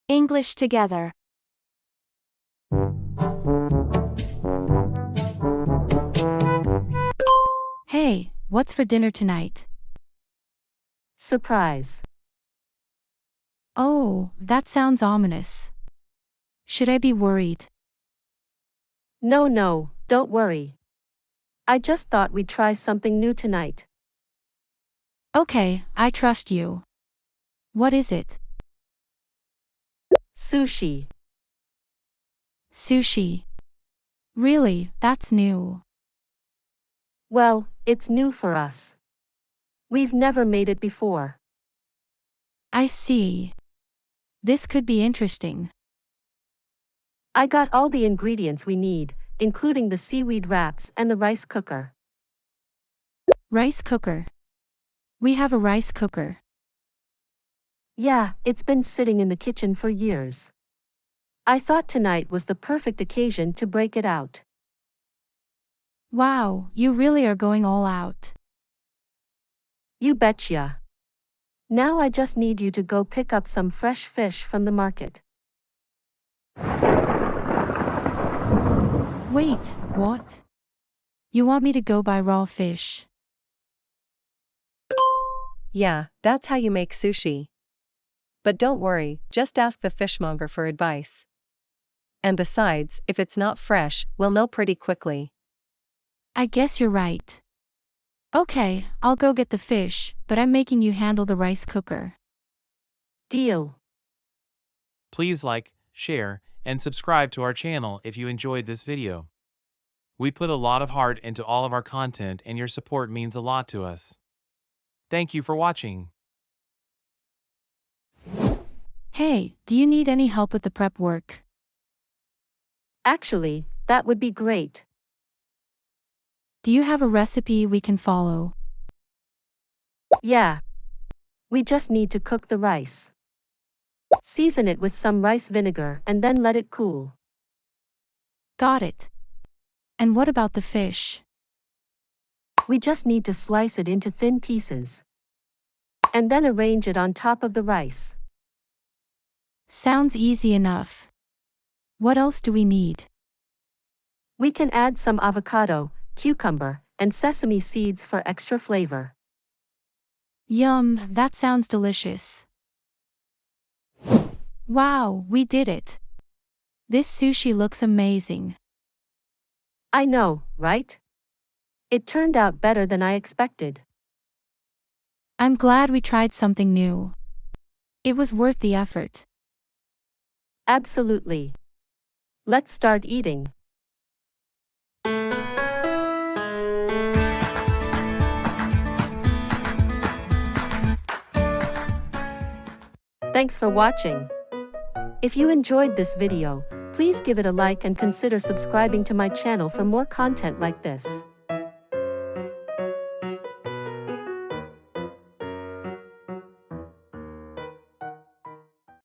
English together. Hey, what's for dinner tonight? Surprise. Oh, that sounds ominous. Should I be worried? No, don't worry. I just thought we'd try something new tonight. Okay, I trust you. What is it? Sushi. Sushi. Really, that's new. Well, it's new for us. We've never made it before. I see. This could be interesting. I got all the ingredients we need, including the seaweed wraps and the rice cooker. Rice cooker. We have a rice cooker. Yeah, it's been sitting in the kitchen for years. I thought tonight was the perfect occasion to break it out. Wow, you really are going all out. You betcha. Now I just need you to go pick up some fresh fish from the market. Wait, what? You want me to go buy raw fish? Yeah, that's how you make sushi. But don't worry, just ask the fishmonger for advice. And besides, if it's not fresh, we'll know pretty quickly. I guess you're right. Okay, I'll go get the fish, but I'm making you handle the rice cooker. Deal. Please like, share, and subscribe to our channel if you enjoyed this video. We put a lot of heart into all of our content and your support means a lot to us. Thank you for watching. Hey, do you need any help with the prep work? Actually, that would be great. Do you have a recipe we can follow? Yeah. We just need to cook the rice. Season it with some rice vinegar and then let it cool. Got it. And what about the fish? We just need to slice it into thin pieces. And then arrange it on top of the rice. Sounds easy enough. What else do we need? We can add some avocado, cucumber, and sesame seeds for extra flavor. Yum, that sounds delicious. Wow, we did it. This sushi looks amazing. I know, right? It turned out better than I expected. I'm glad we tried something new. It was worth the effort. Absolutely. Let's start eating. Thanks for watching. If you enjoyed this video, please give it a like and consider subscribing to my channel for more content like this.